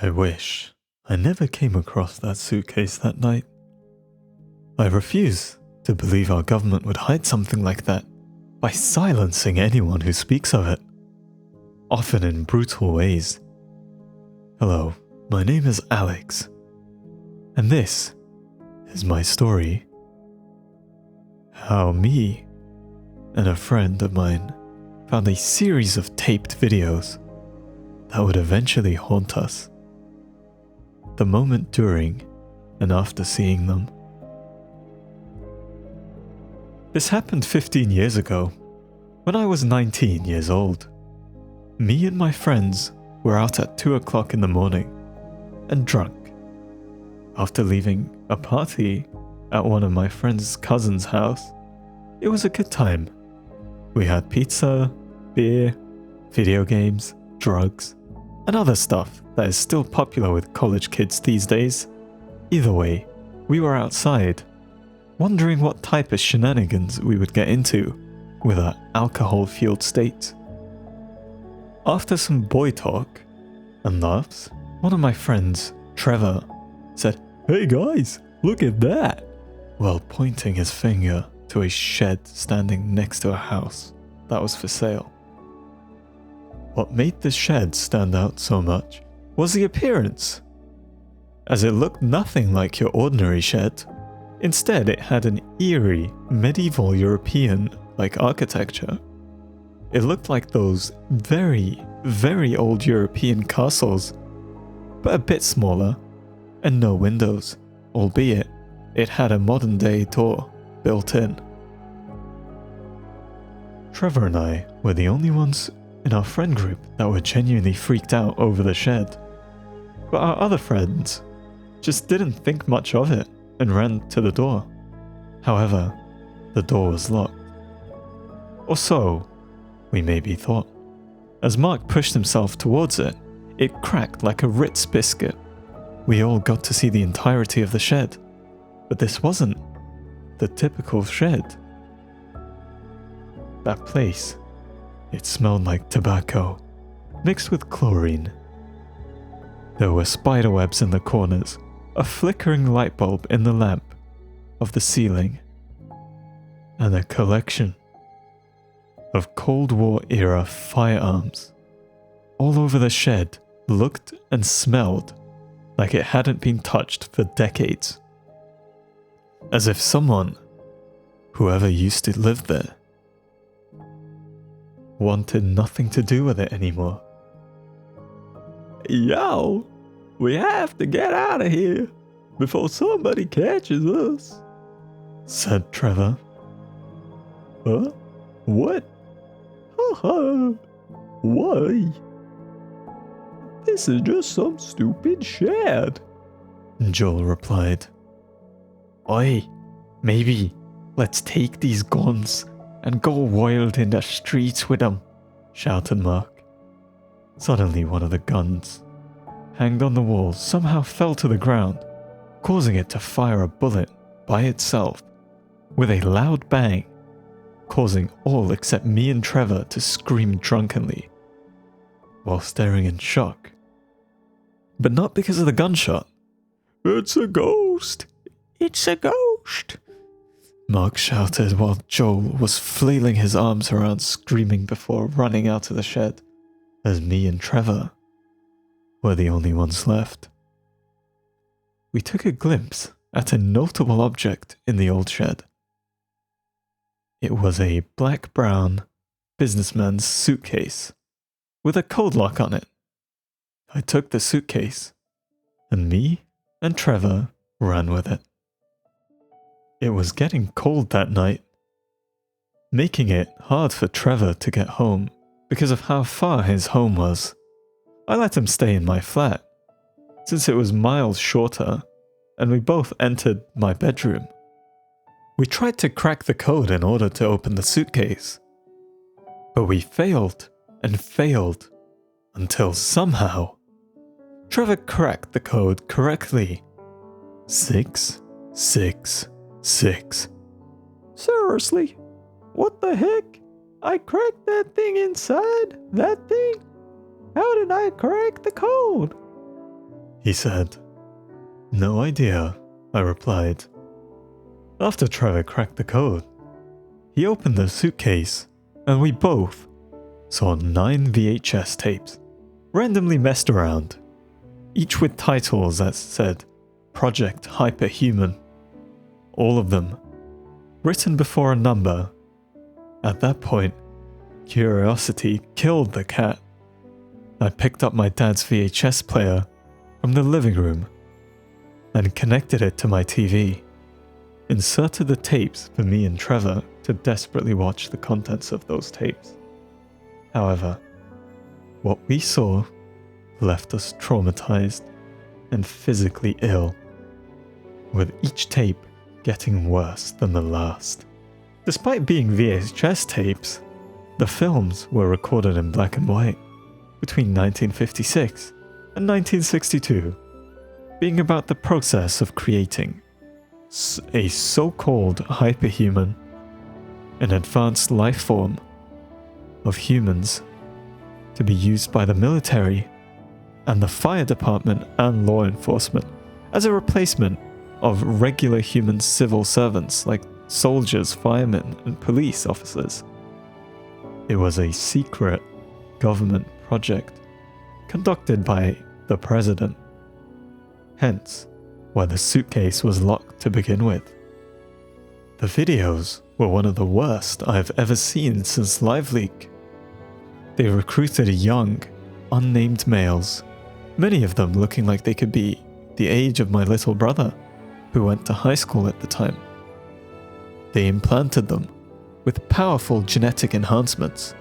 I wish I never came across that suitcase that night. I refuse to believe our government would hide something like that by silencing anyone who speaks of it, often in brutal ways. Hello, my name is Alex, and this is my story. How me and a friend of mine found a series of taped videos that would eventually haunt us. The moment during and after seeing them. This happened 15 years ago, when I was 19 years old. Me and my friends were out at 2 o'clock in the morning and drunk. After leaving a party at one of my friend's cousin's house, it was a good time. We had pizza, beer, video games, drugs, and other stuff that is still popular with college kids these days. Either way, we were outside, wondering what type of shenanigans we would get into with our alcohol-fueled state. After some boy talk and laughs, one of my friends, Trevor, said, "Hey guys, look at that," while pointing his finger to a shed standing next to a house that was for sale. What made the shed stand out so much was the appearance, as it looked nothing like your ordinary shed. Instead, it had an eerie, medieval European-like architecture. It looked like those very, very old European castles, but a bit smaller, and no windows, albeit it had a modern-day door built in. Trevor and I were the only ones in our friend group that were genuinely freaked out over the shed, but our other friends just didn't think much of it and ran to the door. However, the door was locked. Or so we maybe thought. As Mark pushed himself towards it, it cracked like a Ritz biscuit. We all got to see the entirety of the shed, but this wasn't the typical shed. That place, it smelled like tobacco, mixed with chlorine. There were spiderwebs in the corners, a flickering light bulb in the lamp of the ceiling, and a collection of Cold War era firearms. All over the shed looked and smelled like it hadn't been touched for decades. As if someone, whoever used to live there, wanted nothing to do with it anymore. "Yo, we have to get out of here before somebody catches us," said Trevor. "Huh? What? Haha. Why? This is just some stupid shed," Joel replied. "Oi, maybe let's take these guns and go wild in the streets with them," shouted Mark. Suddenly one of the guns, hanged on the wall, somehow fell to the ground, causing it to fire a bullet by itself with a loud bang, causing all except me and Trevor to scream drunkenly while staring in shock. But not because of the gunshot. "It's a ghost! It's a ghost!" Mark shouted while Joel was flailing his arms around screaming before running out of the shed, as me and Trevor were the only ones left. We took a glimpse at a notable object in the old shed. It was a black-brown businessman's suitcase with a code lock on it. I took the suitcase, and me and Trevor ran with it. It was getting cold that night, making it hard for Trevor to get home because of how far his home was. I let him stay in my flat, since it was miles shorter, and we both entered my bedroom. We tried to crack the code in order to open the suitcase, but we failed and failed until somehow Trevor cracked the code correctly. 666. Seriously? What the heck? I cracked that thing inside? That thing? How did I crack the code? he said. No idea, I replied. After Trevor cracked the code, he opened the suitcase and we both saw 9 VHS tapes, randomly messed around, each with titles that said Project Hyperhuman, all of them written before a number. At that point, curiosity killed the cat. I picked up my dad's VHS player from the living room and connected it to my TV, inserted the tapes for me and Trevor to desperately watch the contents of those tapes. However, what we saw left us traumatized and physically ill, with each tape getting worse than the last. Despite being VHS tapes, the films were recorded in black and white between 1956 and 1962, being about the process of creating a so-called hyperhuman, an advanced life form of humans to be used by the military and the fire department and law enforcement as a replacement of regular human civil servants like soldiers, firemen, and police officers. It was a secret government project conducted by the president, hence why the suitcase was locked to begin with. The videos were one of the worst I've ever seen since LiveLeak. They recruited young, unnamed males, many of them looking like they could be the age of my little brother, who went to high school at the time. They implanted them with powerful genetic enhancements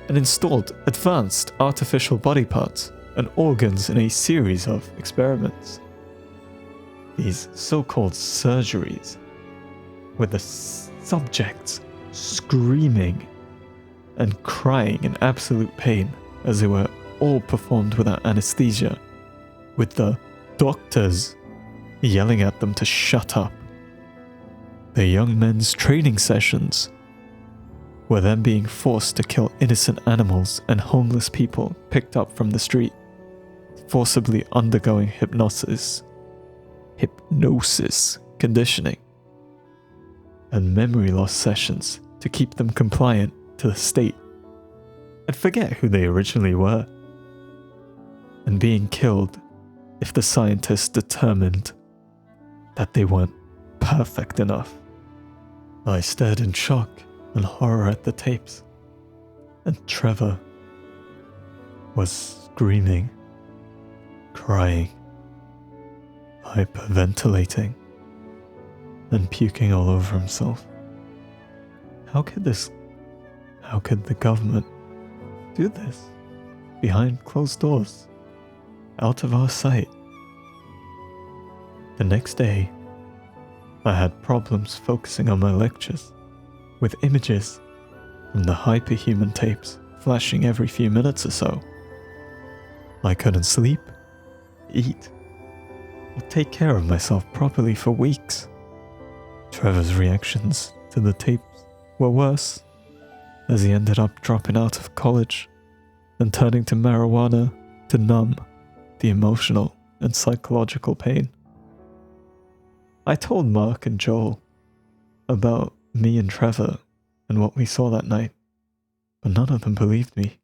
and installed advanced artificial body parts and organs in a series of experiments. These so-called surgeries, with the subjects screaming and crying in absolute pain as they were all performed without anesthesia, with the doctors yelling at them to shut up. The young men's training sessions were then being forced to kill innocent animals and homeless people picked up from the street, forcibly undergoing hypnosis conditioning, and memory loss sessions to keep them compliant to the state and forget who they originally were, and being killed if the scientists determined that they weren't perfect enough. I stared in shock and horror at the tapes, and Trevor was screaming, crying, hyperventilating, and puking all over himself. How could the government do this behind closed doors, out of our sight? The next day, I had problems focusing on my lectures, with images from the hyperhuman tapes flashing every few minutes or so. I couldn't sleep, eat, or take care of myself properly for weeks. Trevor's reactions to the tapes were worse, as he ended up dropping out of college and turning to marijuana to numb the emotional and psychological pain. I told Mark and Joel about me and Trevor and what we saw that night, but none of them believed me.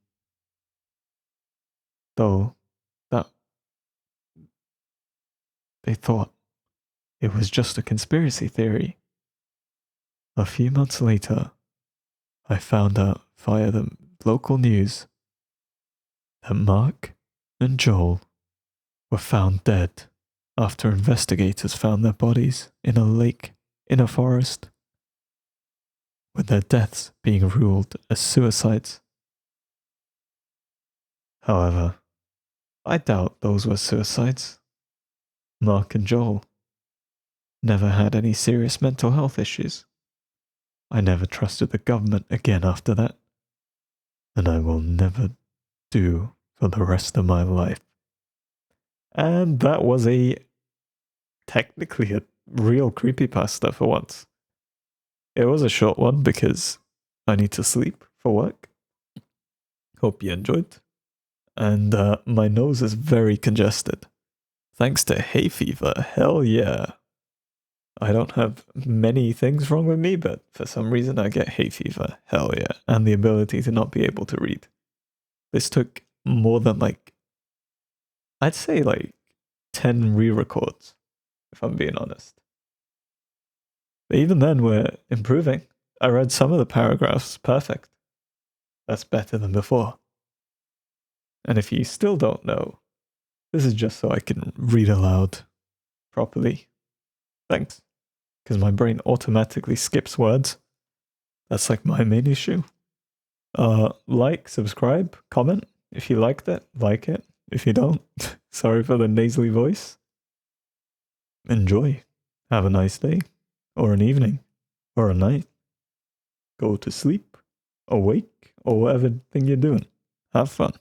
Though that they thought it was just a conspiracy theory. A few months later, I found out via the local news that Mark and Joel were found dead after investigators found their bodies in a lake in a forest, with their deaths being ruled as suicides. However, I doubt those were suicides. Mark and Joel never had any serious mental health issues. I never trusted the government again after that, and I will never do for the rest of my life. And that was technically a real creepypasta for once. It was a short one because I need to sleep for work. Hope you enjoyed. And my nose is very congested. Thanks to hay fever, hell yeah. I don't have many things wrong with me, but for some reason I get hay fever, hell yeah. And the ability to not be able to read. This took more than I'd say 10 re-records, if I'm being honest. But even then, we're improving. I read some of the paragraphs perfect. That's better than before. And if you still don't know, this is just so I can read aloud properly. Thanks. Because my brain automatically skips words. That's my main issue. Like, subscribe, comment. If you liked it, like it. If you don't, sorry for the nasally voice. Enjoy. Have a nice day, or an evening, or a night. Go to sleep, awake, or whatever thing you're doing. Have fun.